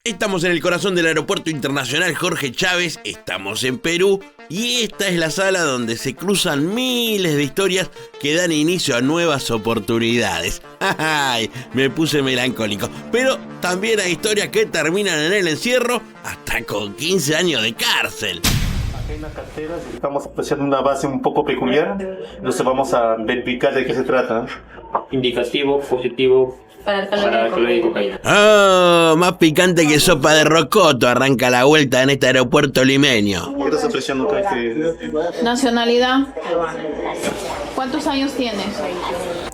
Estamos en el corazón del Aeropuerto Internacional Jorge Chávez, estamos en Perú y esta es la sala donde se cruzan miles de historias que dan inicio a nuevas oportunidades. ¡Ay! Me puse melancólico, pero también hay historias que terminan en el encierro hasta con 15 años de cárcel. Acá en la cartera estamos haciendo una base un poco peculiar, entonces vamos a verificar de qué se trata. Indicativo, positivo para alcaloide de cocaína. ¡Oh! Más picante que sopa de rocoto arranca la vuelta en este aeropuerto limeño. ¿Por qué estás apreciando acá Nacionalidad. ¿Cuántos años tienes?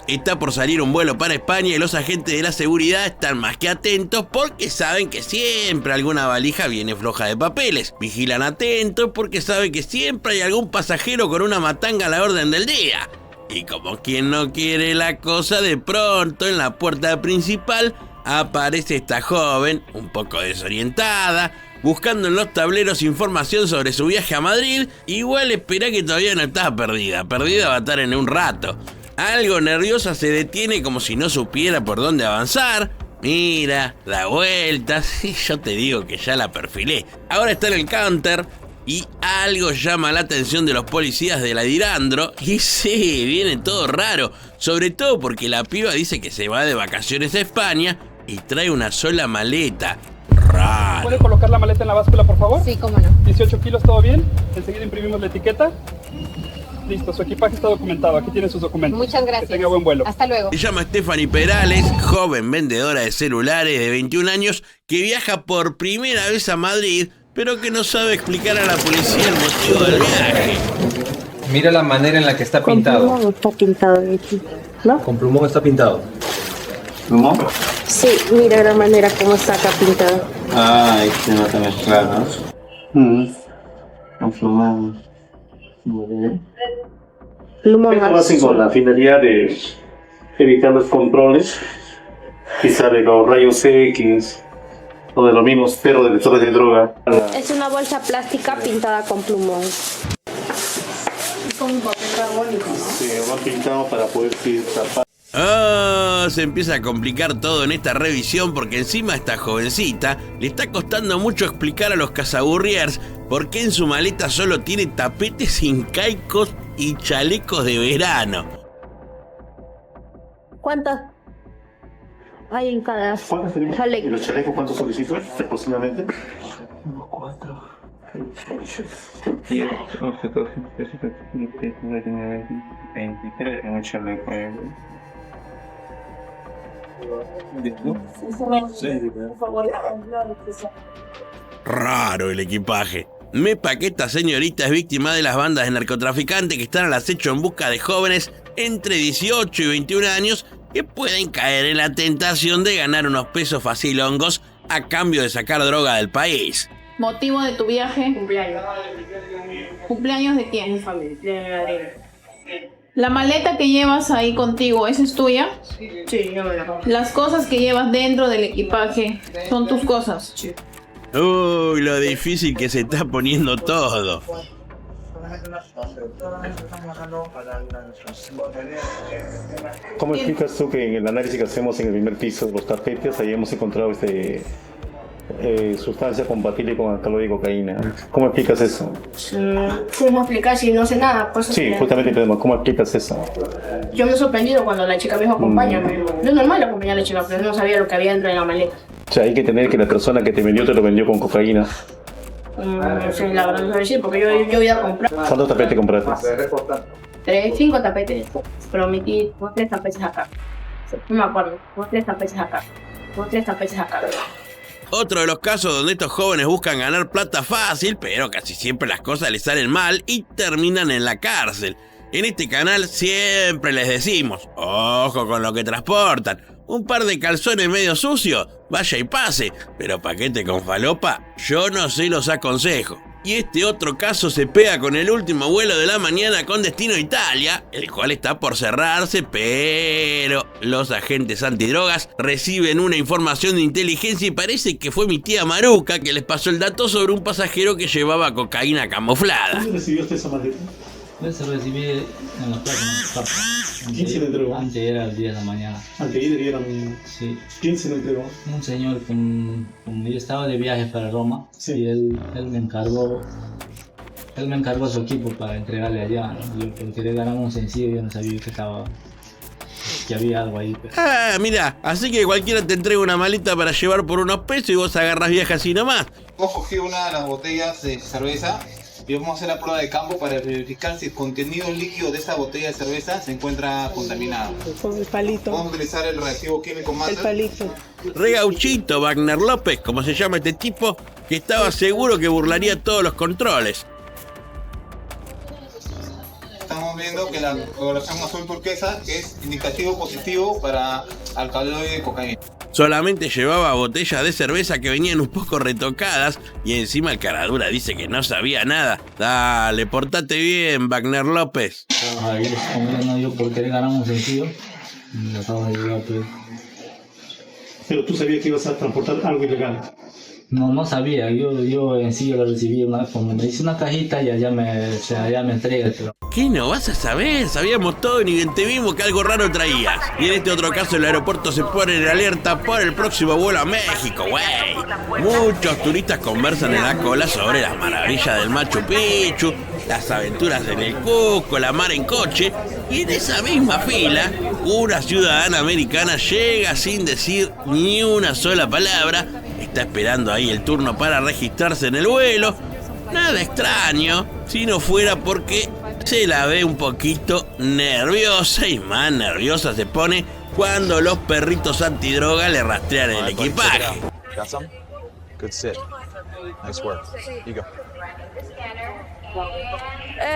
Está por salir un vuelo para España y los agentes de la seguridad están más que atentos porque saben que siempre alguna valija viene floja de papeles. Vigilan atentos porque saben que siempre hay algún pasajero con una matanga a la orden del día. Y como quien no quiere la cosa, de pronto en la puerta principal aparece esta joven, un poco desorientada, buscando en los tableros información sobre su viaje a Madrid. Igual espera que todavía no está perdida va a estar en un rato. Algo nerviosa se detiene como si no supiera por dónde avanzar. Mira, da vueltas y yo te digo que ya la perfilé. Ahora está en el counter y algo llama la atención de los policías de la Dirandro. Y sí, viene todo raro, sobre todo porque la piba dice que se va de vacaciones a España y trae una sola maleta. Raro. ¿Puede colocar la maleta en la báscula, por favor? Sí, cómo no. 18 kilos, ¿todo bien? Enseguida imprimimos la etiqueta. Listo, su equipaje está documentado. Aquí tiene sus documentos. Muchas gracias. Que tenga buen vuelo. Hasta luego. Se llama Stephanie Perales, joven vendedora de celulares de 21 años que viaja por primera vez a Madrid, pero que no sabe explicar a la policía el motivo del viaje. Mira la manera en la que está pintado. Con plumón está pintado de aquí, ¿no? Con plumón está pintado. ¿Plumón? Sí, mira la manera como está acá pintado. Ah, ahí se nota mezclado, ¿no? Con plumón. Plumón Esto lo hacen con la finalidad de evitar los controles, quizá de los rayos X o de los mismos perros detectores de droga. Es una bolsa plástica pintada con plumón. Con un papel carbónico, ¿no? Sí, lo han pintado para poder tapar. Se empieza a complicar todo en esta revisión porque encima a esta jovencita le está costando mucho explicar a los cazaburriers por qué en su maleta solo tiene tapetes incaicos y chalecos de verano. ¿Cuántas hay en cada ¿Cuántos tenemos? chaleco? ¿Y los chalecos cuántos solicito aproximadamente? 4, 10, 11, 12, 13, 14, 15, 19, 20, 23 en un chaleco. Raro el equipaje. Mepa que esta señorita es víctima de las bandas de narcotraficantes que están al acecho en busca de jóvenes entre 18 y 21 años que pueden caer en la tentación de ganar unos pesos facilongos a cambio de sacar droga del país. ¿Motivo de tu viaje? Cumpleaños. ¿Cumpleaños de quién? Mi familia. ¿La maleta que llevas ahí contigo, esa es tuya? Sí, yo me la compro. Las cosas que llevas dentro del equipaje son tus cosas. Sí. Uy, lo difícil que se está poniendo todo. ¿Cómo explicas tú que en el análisis que hacemos en el primer piso de los tapetes ahí hemos encontrado sustancia compatible con alcaloide de cocaína? ¿Cómo explicas eso? ¿Cómo explicar si no sé nada? Pues, Sí, justamente, ¿cómo explicas eso? yo me he sorprendido cuando la chica me dijo acompáñame. No es normal acompañar a la chica, pero no sabía lo que había dentro de la maleta. O sea, hay que tener que la persona que te lo vendió con cocaína. No sé, la verdad no sé decir, porque yo iba a comprar ¿Cuántos tapetes compraste? 5 tapetes, pero metí 3 tapetes acá. No me acuerdo, 3 tapetes acá. 3 tapetes acá. Otro de los casos donde estos jóvenes buscan ganar plata fácil, pero casi siempre las cosas les salen mal y terminan en la cárcel. En este canal siempre les decimos, ojo con lo que transportan. Un par de calzones medio sucios, vaya y pase, pero paquete con falopa, yo no se los aconsejo. Y este otro caso se pega con el último vuelo de la mañana con destino a Italia, el cual está por cerrarse, pero los agentes antidrogas reciben una información de inteligencia y parece que fue mi tía Maruca que les pasó el dato sobre un pasajero que llevaba cocaína camuflada. ¿Dónde recibió usted esa maleta? Pues recibí en la plaza. ¿Quién se lo entregó? Antes era el 10 de la mañana. Antes de eran... Sí. ¿Quién se lo entregó? Un señor como yo estaba de viaje para Roma, Sí. y él me encargó su equipo para entregarle allá, ¿no? Yo porque le ganamos un sencillo, yo no sabía que había algo ahí. Pero... Ah, mira, así que cualquiera te entrega una maleta para llevar por unos pesos y vos agarras viaje así nomás. Hemos cogido una de las botellas de cerveza y vamos a hacer la prueba de campo para verificar si el contenido líquido de esa botella de cerveza se encuentra contaminado. Con el palito. Vamos a utilizar el reactivo químico El Master. palito. Re gauchito Wagner López, como se llama este tipo, que estaba seguro que burlaría todos los controles. Estamos viendo que la coloración azul turquesa es indicativo positivo para alcaloide de cocaína. Solamente llevaba botellas de cerveza que venían un poco retocadas y encima el caradura dice que no sabía nada. Dale, portate bien, Wagner López. Ahí, no yo por querer ganar un sencillo, me acabo de llegar, pues. Pero tú sabías que ibas a transportar algo ilegal. No sabía, yo en sí yo lo recibí como me hice una cajita y allá me entrega. Pero... ¿Qué no vas a saber? Sabíamos todo y ni bien te vimos que algo raro traías. Y en este otro caso el aeropuerto se pone en alerta por el próximo vuelo a México, güey. Muchos turistas conversan en la cola sobre las maravillas del Machu Picchu, las aventuras en el Cusco, la mar en coche. Y en esa misma fila, una ciudadana americana llega sin decir ni una sola palabra. Está esperando ahí el turno para registrarse en el vuelo. Nada extraño, si no fuera porque se la ve un poquito nerviosa y más nerviosa se pone cuando los perritos antidroga le rastrean el equipaje.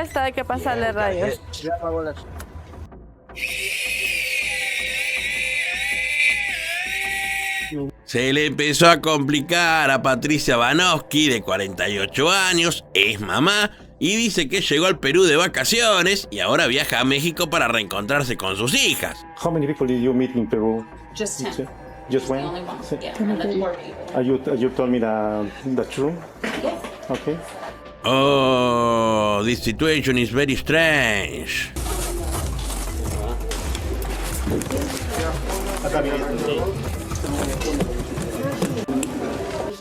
Esta hay que pasarle rayos. Se le empezó a complicar a Patricia Banowski, de 48 años, es mamá, y dice que llegó al Perú de vacaciones y ahora viaja a México para reencontrarse con sus hijas. How many people did you meet in Peru? Just 10. Just one? Only one. Yeah, and then 4 people. You told me the truth? Okay. Oh, this situation is very strange.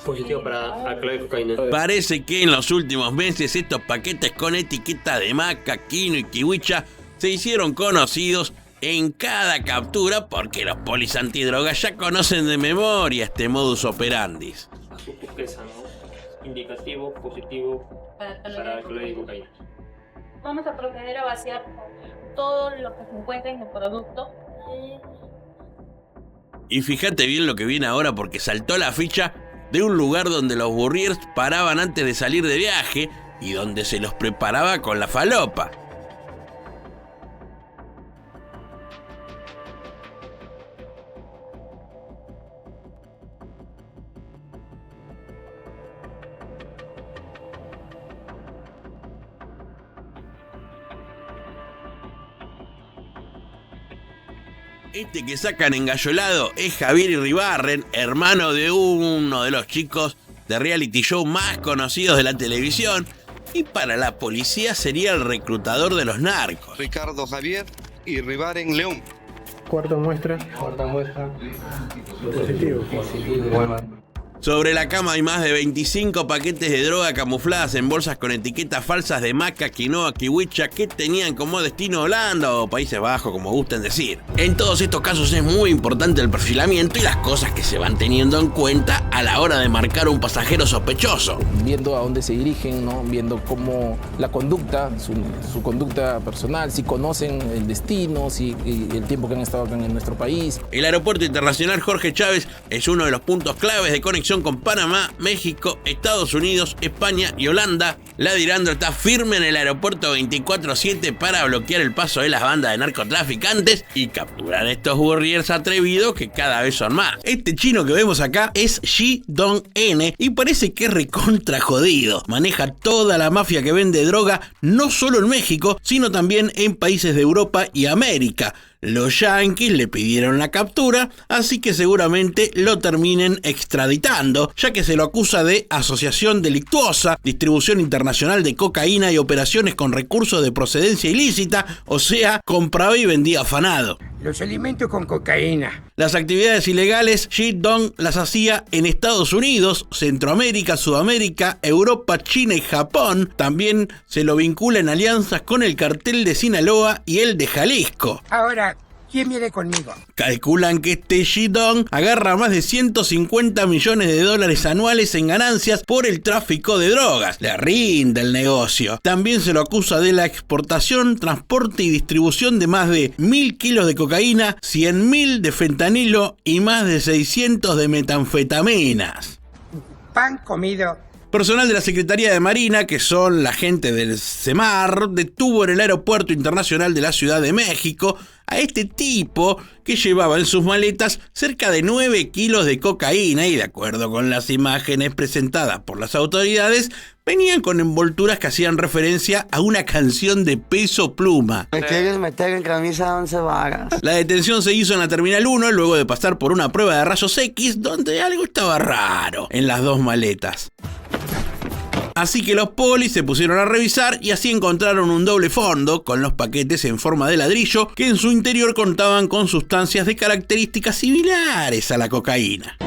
Positivo para alcaloide de cocaína. Parece que en los últimos meses estos paquetes con etiqueta de maca, quino y kiwicha se hicieron conocidos en cada captura porque los polis antidrogas ya conocen de memoria este modus operandi. Azul turquesa, ¿no? Indicativo positivo para alcaloide de cocaína. Vamos a proceder a vaciar todo lo que se encuentra en el producto. Y fíjate bien lo que viene ahora porque saltó la ficha de un lugar donde los burriers paraban antes de salir de viaje y donde se los preparaba con la falopa. Este que sacan engallolado es Javier Iribarren, hermano de uno de los chicos de reality show más conocidos de la televisión, y para la policía sería el reclutador de los narcos. Ricardo Javier Iribarren León. Cuarta muestra. Positivo. Sobre la cama hay más de 25 paquetes de droga camufladas en bolsas con etiquetas falsas de maca, quinoa, kiwicha que tenían como destino Holanda o Países Bajos, como gusten decir. En todos estos casos es muy importante el perfilamiento y las cosas que se van teniendo en cuenta a la hora de marcar un pasajero sospechoso. Viendo a dónde se dirigen, ¿no? Viendo cómo la conducta, su conducta personal, si conocen el destino, si el tiempo que han estado acá en nuestro país. El aeropuerto internacional Jorge Chávez es uno de los puntos claves de conexión con Panamá, México, Estados Unidos, España y Holanda. La Dirandro está firme en el aeropuerto 24/7 para bloquear el paso de las bandas de narcotraficantes y capturar estos burriers atrevidos que cada vez son más. Este chino que vemos acá es Xi Dong-N y parece que es recontra jodido. Maneja toda la mafia que vende droga no solo en México, sino también en países de Europa y América. Los yanquis le pidieron la captura, así que seguramente lo terminen extraditando, ya que se lo acusa de asociación delictuosa, distribución internacional de cocaína y operaciones con recursos de procedencia ilícita, o sea, compraba y vendía afanado. Los alimentos con cocaína. Las actividades ilegales, Shi-Dong las hacía en Estados Unidos, Centroamérica, Sudamérica, Europa, China y Japón. También se lo vincula en alianzas con el cartel de Sinaloa y el de Jalisco. Ahora, ¿quién viene conmigo? Calculan que este Shi-Dong agarra más de 150 millones de dólares anuales en ganancias por el tráfico de drogas. Le rinde el negocio. También se lo acusa de la exportación, transporte y distribución de más de 1.000 kilos de cocaína, 100.000 de fentanilo y más de 600 de metanfetaminas. Pan comido. Personal de la Secretaría de Marina, que son la gente del CEMAR, detuvo en el Aeropuerto Internacional de la Ciudad de México a este tipo que llevaba en sus maletas cerca de 9 kilos de cocaína y, de acuerdo con las imágenes presentadas por las autoridades, venían con envolturas que hacían referencia a una canción de Peso Pluma. Me quieres meter en camisa de 11 varas. La detención se hizo en la Terminal 1 luego de pasar por una prueba de rayos X donde algo estaba raro en las dos maletas. Así que los polis se pusieron a revisar y así encontraron un doble fondo con los paquetes en forma de ladrillo que en su interior contaban con sustancias de características similares a la cocaína.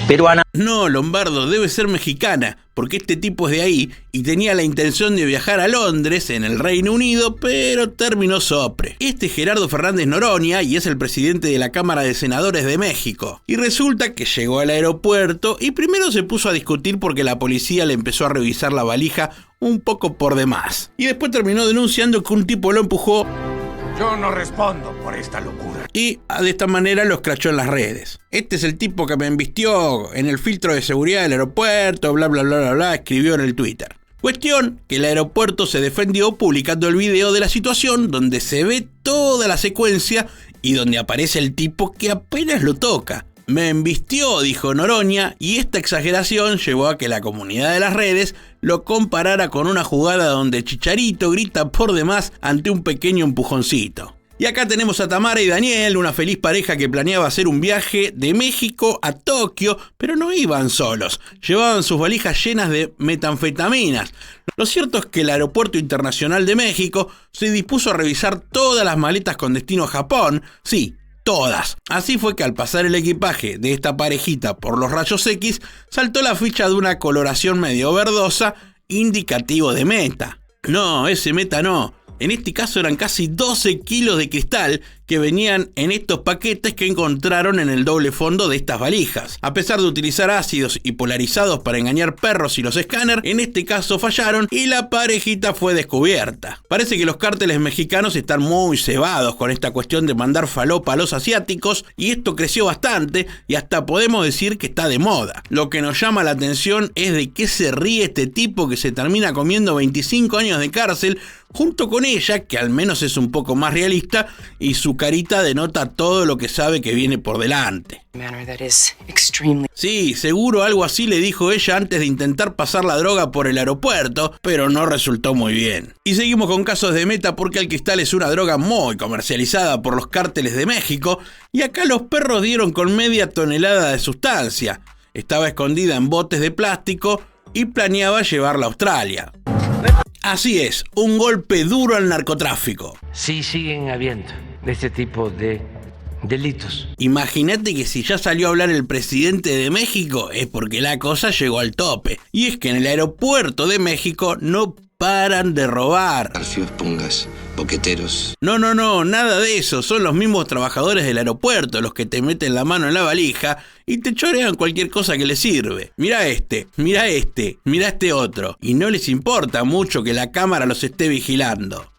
Peruana. No, Lombardo, debe ser mexicana, porque este tipo es de ahí y tenía la intención de viajar a Londres, en el Reino Unido, pero terminó sopre. Este es Gerardo Fernández Noroña y es el presidente de la Cámara de Senadores de México. Y resulta que llegó al aeropuerto y primero se puso a discutir porque la policía le empezó a revisar la valija un poco por demás. Y después terminó denunciando que un tipo lo empujó. Yo no respondo por esta locura. Y de esta manera lo escrachó en las redes. Este es el tipo que me embistió en el filtro de seguridad del aeropuerto, bla bla bla bla bla, escribió en el Twitter. Cuestión que el aeropuerto se defendió publicando el video de la situación donde se ve toda la secuencia y donde aparece el tipo que apenas lo toca. Me embistió, dijo Noroña, y esta exageración llevó a que la comunidad de las redes lo comparara con una jugada donde Chicharito grita por demás ante un pequeño empujoncito. Y acá tenemos a Tamara y Daniel, una feliz pareja que planeaba hacer un viaje de México a Tokio, pero no iban solos, llevaban sus valijas llenas de metanfetaminas. Lo cierto es que el Aeropuerto Internacional de México se dispuso a revisar todas las maletas con destino a Japón, sí, todas. Así fue que al pasar el equipaje de esta parejita por los rayos X, saltó la ficha de una coloración medio verdosa, indicativo de meta. No, ese meta no. En este caso eran casi 12 kilos de cristal que venían en estos paquetes que encontraron en el doble fondo de estas valijas. A pesar de utilizar ácidos y polarizados para engañar perros y los escáneres, en este caso fallaron y la parejita fue descubierta. Parece que los cárteles mexicanos están muy cebados con esta cuestión de mandar falopa a los asiáticos y esto creció bastante y hasta podemos decir que está de moda. Lo que nos llama la atención es de qué se ríe este tipo que se termina comiendo 25 años de cárcel junto con ella, que al menos es un poco más realista, y su carita denota todo lo que sabe que viene por delante. Sí, seguro algo así le dijo ella antes de intentar pasar la droga por el aeropuerto, pero no resultó muy bien. Y seguimos con casos de meta porque el cristal es una droga muy comercializada por los cárteles de México, y acá los perros dieron con media tonelada de sustancia. Estaba escondida en botes de plástico y planeaba llevarla a Australia. Así es, un golpe duro al narcotráfico. Sí, siguen habiendo este tipo de delitos. Imagínate que si ya salió a hablar el presidente de México es porque la cosa llegó al tope. Y es que en el aeropuerto de México no paran de robar. Garfios, pongas, boqueteros. No, nada de eso. Son los mismos trabajadores del aeropuerto los que te meten la mano en la valija y te chorean cualquier cosa que les sirve. Mira este otro. Y no les importa mucho que la cámara los esté vigilando.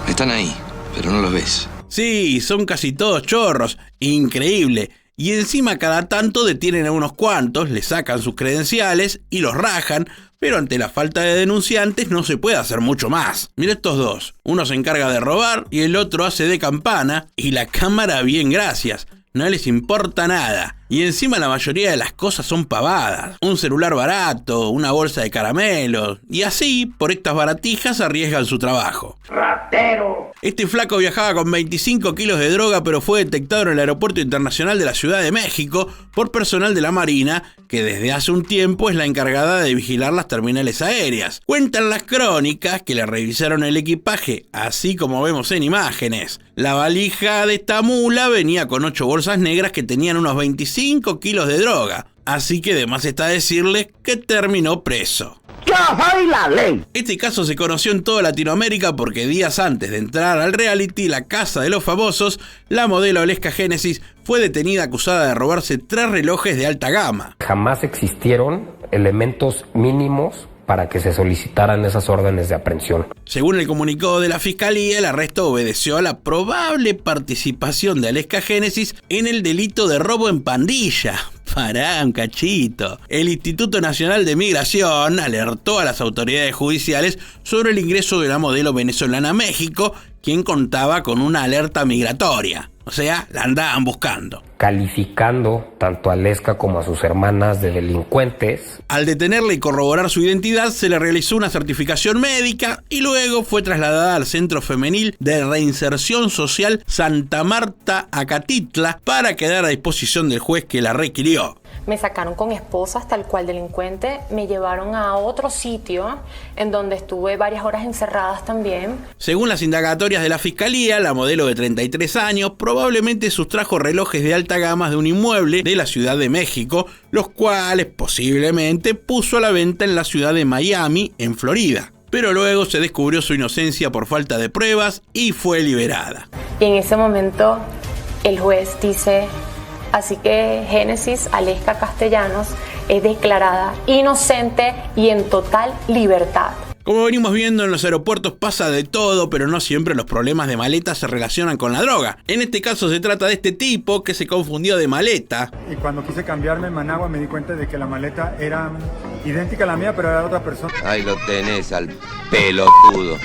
Están ahí, pero no los ves. Sí, son casi todos chorros. Increíble. Y encima cada tanto detienen a unos cuantos, les sacan sus credenciales y los rajan, pero ante la falta de denunciantes no se puede hacer mucho más. Mira estos dos, uno se encarga de robar y el otro hace de campana y la cámara bien gracias, no les importa nada. Y encima la mayoría de las cosas son pavadas. Un celular barato, una bolsa de caramelos. Y así, por estas baratijas, arriesgan su trabajo. ¡Ratero! Este flaco viajaba con 25 kilos de droga, pero fue detectado en el Aeropuerto Internacional de la Ciudad de México por personal de la Marina, que desde hace un tiempo es la encargada de vigilar las terminales aéreas. Cuentan las crónicas que le revisaron el equipaje, así como vemos en imágenes. La valija de esta mula venía con 8 bolsas negras que tenían unos 25 kilos de droga. Así que de más está decirles que terminó preso. ¡Yo soy la ley! Este caso se conoció en toda Latinoamérica porque días antes de entrar al reality La Casa de los Famosos, la modelo Aleska Génesis fue detenida acusada de robarse 3 relojes de alta gama. Jamás existieron elementos mínimos para que se solicitaran esas órdenes de aprehensión. Según el comunicado de la Fiscalía, el arresto obedeció a la probable participación de Aleska Génesis en el delito de robo en pandilla. Pará un cachito. El Instituto Nacional de Migración alertó a las autoridades judiciales sobre el ingreso de la modelo venezolana a México, quien contaba con una alerta migratoria. O sea, la andaban buscando. Calificando tanto a Aleska como a sus hermanas de delincuentes. Al detenerla y corroborar su identidad, se le realizó una certificación médica y luego fue trasladada al Centro Femenil de Reinserción Social Santa Marta Acatitla para quedar a disposición del juez que la requirió. Me sacaron con esposas tal cual delincuente, me llevaron a otro sitio en donde estuve varias horas encerradas también. Según las indagatorias de la Fiscalía, la modelo de 33 años probablemente sustrajo relojes de alta gama de un inmueble de la Ciudad de México, los cuales posiblemente puso a la venta en la ciudad de Miami, en Florida. Pero luego se descubrió su inocencia por falta de pruebas y fue liberada. Y en ese momento el juez dice: así que Génesis Aleska Castellanos es declarada inocente y en total libertad. Como venimos viendo, en los aeropuertos pasa de todo, pero no siempre los problemas de maleta se relacionan con la droga. En este caso se trata de este tipo que se confundió de maleta. Y cuando quise cambiarme en Managua me di cuenta de que la maleta era idéntica a la mía, pero era de otra persona. Ahí lo tenés al pelotudo.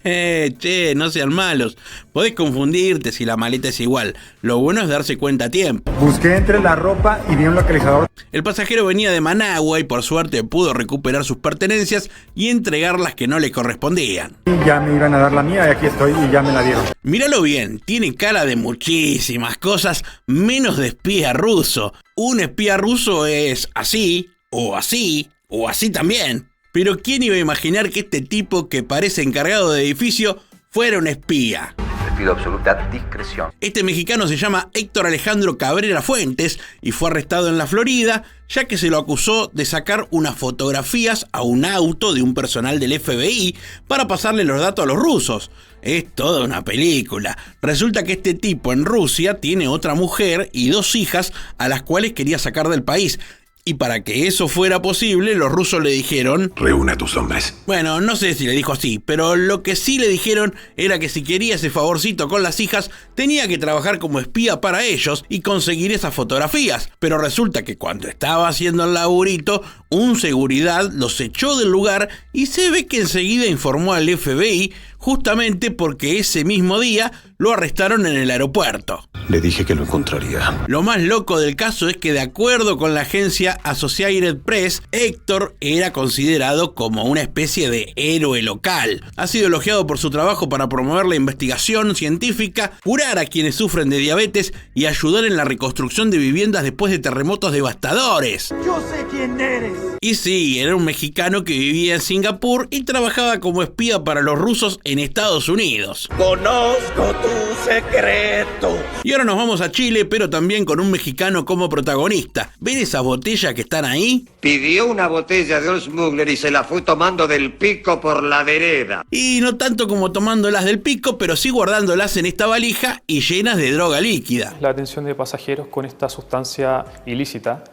Che, no sean malos. Podés confundirte si la maleta es igual. Lo bueno es darse cuenta a tiempo. Busqué entre la ropa y vi un localizador. El pasajero venía de Managua y por suerte pudo recuperar sus pertenencias y entregar las que no le correspondían. Y ya me iban a dar la mía y aquí estoy y ya me la dieron. Míralo bien, tiene cara de muchísimas cosas menos de espía ruso. Un espía ruso es así, o así, o así también. Pero ¿quién iba a imaginar que este tipo que parece encargado de edificio fuera un espía? Le pido absoluta discreción. Este mexicano se llama Héctor Alejandro Cabrera Fuentes y fue arrestado en la Florida, ya que se lo acusó de sacar unas fotografías a un auto de un personal del FBI para pasarle los datos a los rusos. Es toda una película. Resulta que este tipo en Rusia tiene otra mujer y 2 hijas a las cuales quería sacar del país. Y para que eso fuera posible, los rusos le dijeron: reúne a tus hombres. Bueno, no sé si le dijo así, pero lo que sí le dijeron era que si quería ese favorcito con las hijas, tenía que trabajar como espía para ellos y conseguir esas fotografías. Pero resulta que cuando estaba haciendo el laburito, un seguridad los echó del lugar y se ve que enseguida informó al FBI, justamente porque ese mismo día lo arrestaron en el aeropuerto. Le dije que lo encontraría. Lo más loco del caso es que, de acuerdo con la agencia Associated Press, Héctor era considerado como una especie de héroe local. Ha sido elogiado por su trabajo para promover la investigación científica, curar a quienes sufren de diabetes y ayudar en la reconstrucción de viviendas después de terremotos devastadores. Yo sé quién eres. Y sí, era un mexicano que vivía en Singapur y trabajaba como espía para los rusos en Estados Unidos. Conozco tu secreto. Y ahora nos vamos a Chile, pero también con un mexicano como protagonista. ¿Ven esas botellas que están ahí? Pidió una botella de Old Smuggler y se la fue tomando del pico por la vereda. Y no tanto como tomándolas del pico, pero sí guardándolas en esta valija y llenas de droga líquida. La detención de pasajeros con esta sustancia ilícita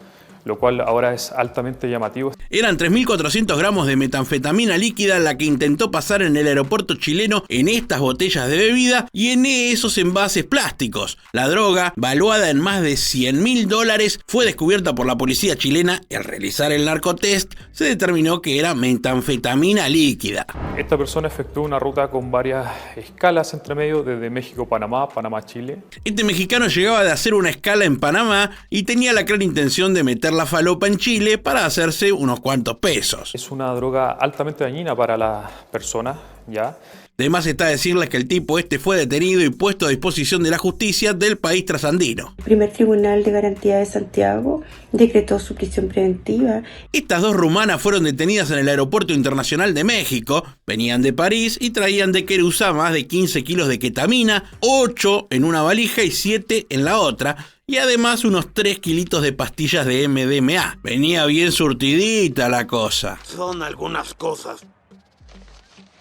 lo cual ahora es altamente llamativo. Eran 3.400 gramos de metanfetamina líquida la que intentó pasar en el aeropuerto chileno en estas botellas de bebida y en esos envases plásticos. La droga, valuada en más de $100.000, fue descubierta por la policía chilena y al realizar el narcotest se determinó que era metanfetamina líquida. Esta persona efectuó una ruta con varias escalas entre medio desde México-Panamá, Panamá-Chile. Este mexicano llegaba de hacer una escala en Panamá y tenía la clara intención de meter la falopa en Chile para hacerse unos cuantos pesos. Es una droga altamente dañina para la persona, ¿ya? Además está decirles que el tipo fue detenido y puesto a disposición de la justicia del país trasandino. El primer tribunal de garantía de Santiago decretó su prisión preventiva. Estas dos rumanas fueron detenidas en el Aeropuerto Internacional de México, venían de París y traían de Querusá más de 15 kilos de ketamina, 8 en una valija y 7 en la otra, y además unos 3 kilitos de pastillas de MDMA. Venía bien surtidita la cosa. Son algunas cosas.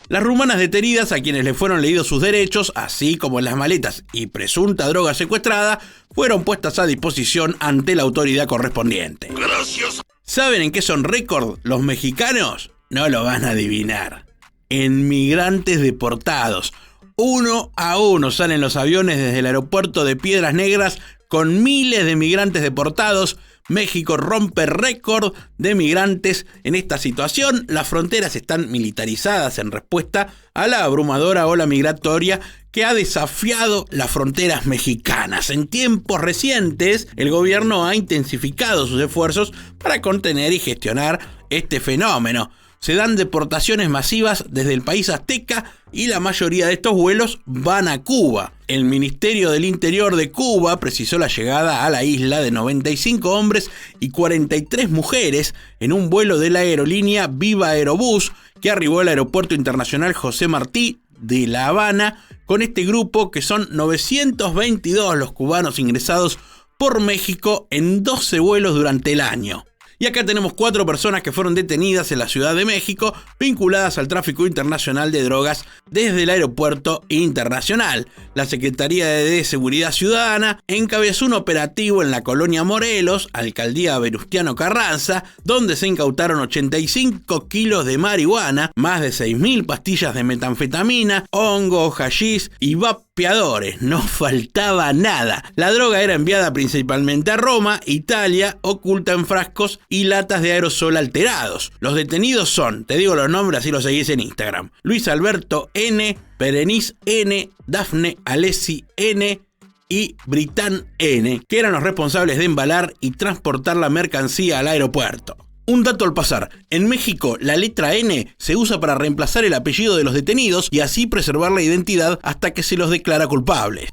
Las rumanas detenidas, a quienes les fueron leídos sus derechos, así como las maletas y presunta droga secuestrada, fueron puestas a disposición ante la autoridad correspondiente. Gracias. ¿Saben en qué son récord los mexicanos? No lo van a adivinar. En migrantes deportados. 1 a 1 salen los aviones desde el aeropuerto de Piedras Negras con miles de migrantes deportados. México rompe récord de migrantes en esta situación. Las fronteras están militarizadas en respuesta a la abrumadora ola migratoria que ha desafiado las fronteras mexicanas. En tiempos recientes, el gobierno ha intensificado sus esfuerzos para contener y gestionar este fenómeno. Se dan deportaciones masivas desde el país azteca y la mayoría de estos vuelos van a Cuba. El Ministerio del Interior de Cuba precisó la llegada a la isla de 95 hombres y 43 mujeres en un vuelo de la aerolínea Viva Aerobús que arribó al Aeropuerto Internacional José Martí de La Habana. Con este grupo, que son 922 los cubanos ingresados por México en 12 vuelos durante el año. Y acá tenemos 4 personas que fueron detenidas en la Ciudad de México vinculadas al tráfico internacional de drogas desde el aeropuerto internacional. La Secretaría de Seguridad Ciudadana encabezó un operativo en la colonia Morelos, alcaldía Venustiano Carranza, donde se incautaron 85 kilos de marihuana, más de 6.000 pastillas de metanfetamina, hongo, hashish y vapeadores. No faltaba nada. La droga era enviada principalmente a Roma, Italia, oculta en frascos y latas de aerosol alterados. Los detenidos son, te digo los nombres así los seguís en Instagram: Luis Alberto N, Berenice N, Dafne Alessi N y Britán N, que eran los responsables de embalar y transportar la mercancía al aeropuerto. Un dato al pasar: en México la letra N se usa para reemplazar el apellido de los detenidos y así preservar la identidad hasta que se los declara culpables.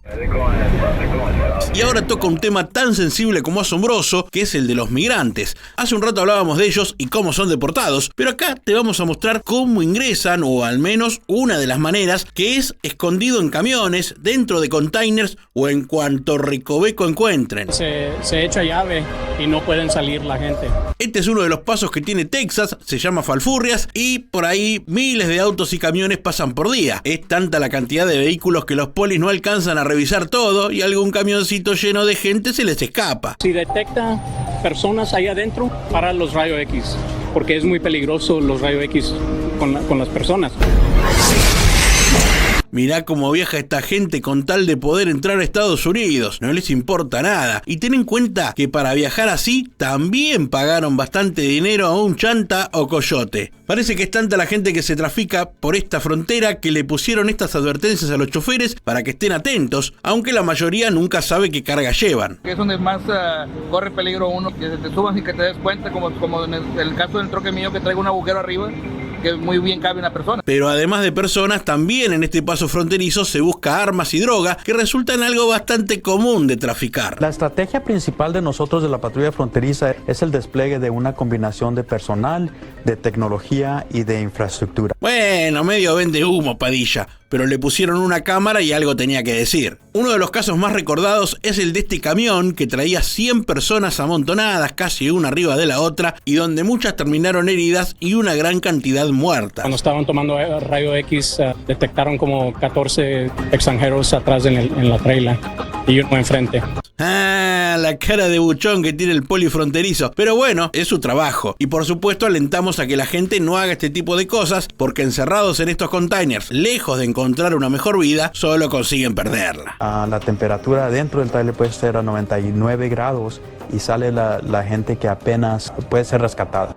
Y ahora toca un tema tan sensible como asombroso, que es el de los migrantes. Hace un rato hablábamos de ellos y cómo son deportados, pero acá te vamos a mostrar cómo ingresan, o al menos una de las maneras, que es escondido en camiones, dentro de containers o en cuanto recoveco encuentren. Se echa llave y no pueden salir la gente. Este es uno de los pasos que tiene Texas, se llama Falfurrias, y por ahí miles de autos y camiones pasan por día. Es tanta la cantidad de vehículos que los polis no alcanzan a revisar todo y algún camioncito lleno de gente se les escapa. Si detecta personas ahí adentro, para los rayos X, porque es muy peligroso los rayos X con las personas. Mirá cómo viaja esta gente con tal de poder entrar a Estados Unidos. No les importa nada. Y ten en cuenta que para viajar así también pagaron bastante dinero a un chanta o coyote. Parece que es tanta la gente que se trafica por esta frontera que le pusieron estas advertencias a los choferes para que estén atentos, aunque la mayoría nunca sabe qué carga llevan. Es donde más corre peligro uno, que te suban sin que te des cuenta, como en el caso del troque mío, que traigo un agujero arriba, que muy bien cabe una persona. Pero además de personas, también en este paso fronterizo se busca armas y droga, que resultan algo bastante común de traficar. La estrategia principal de nosotros de la patrulla fronteriza es el despliegue de una combinación de personal, de tecnología y de infraestructura. Bueno, medio vende humo, Padilla, pero le pusieron una cámara y algo tenía que decir. Uno de los casos más recordados es el de este camión que traía 100 personas amontonadas, casi una arriba de la otra, y donde muchas terminaron heridas y una gran cantidad muerta. Cuando estaban tomando rayo X, detectaron como 14 extranjeros atrás en la traila y uno enfrente. Ah, la cara de buchón que tiene el polifronterizo. Pero bueno, es su trabajo. Y por supuesto alentamos a que la gente no haga este tipo de cosas, porque encerrados en estos containers, lejos de encontrar una mejor vida, solo consiguen perderla. La temperatura dentro del tráiler puede ser a 99 grados y sale la gente que apenas puede ser rescatada.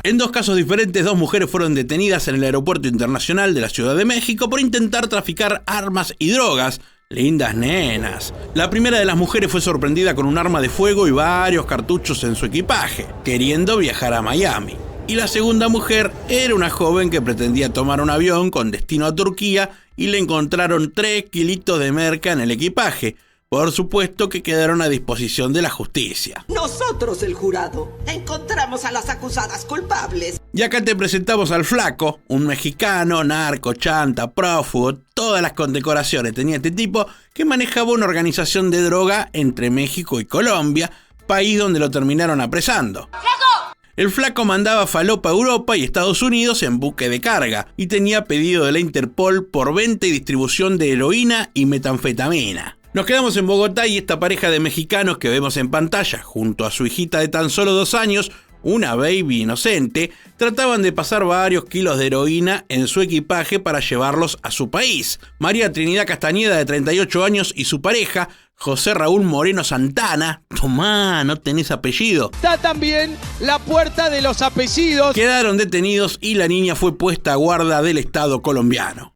En 2 casos diferentes, 2 mujeres fueron detenidas en el Aeropuerto Internacional de la Ciudad de México por intentar traficar armas y drogas. Lindas nenas. La primera de las mujeres fue sorprendida con un arma de fuego y varios cartuchos en su equipaje, queriendo viajar a Miami. Y la segunda mujer era una joven que pretendía tomar un avión con destino a Turquía y le encontraron 3 kilitos de merca en el equipaje. Por supuesto que quedaron a disposición de la justicia. Nosotros, el jurado, encontramos a las acusadas culpables. Y acá te presentamos al Flaco, un mexicano, narco, chanta, prófugo, todas las condecoraciones tenía este tipo, que manejaba una organización de droga entre México y Colombia, país donde lo terminaron apresando. ¡Flaco! El Flaco mandaba falopa a Europa y Estados Unidos en buque de carga y tenía pedido de la Interpol por venta y distribución de heroína y metanfetamina. Nos quedamos en Bogotá y esta pareja de mexicanos que vemos en pantalla, junto a su hijita de tan solo 2 años, una baby inocente, trataban de pasar varios kilos de heroína en su equipaje para llevarlos a su país. María Trinidad Castañeda, de 38 años, y su pareja, José Raúl Moreno Santana, tomá, no tenés apellido. Está también la puerta de los apellidos. Quedaron detenidos y la niña fue puesta a guarda del Estado colombiano.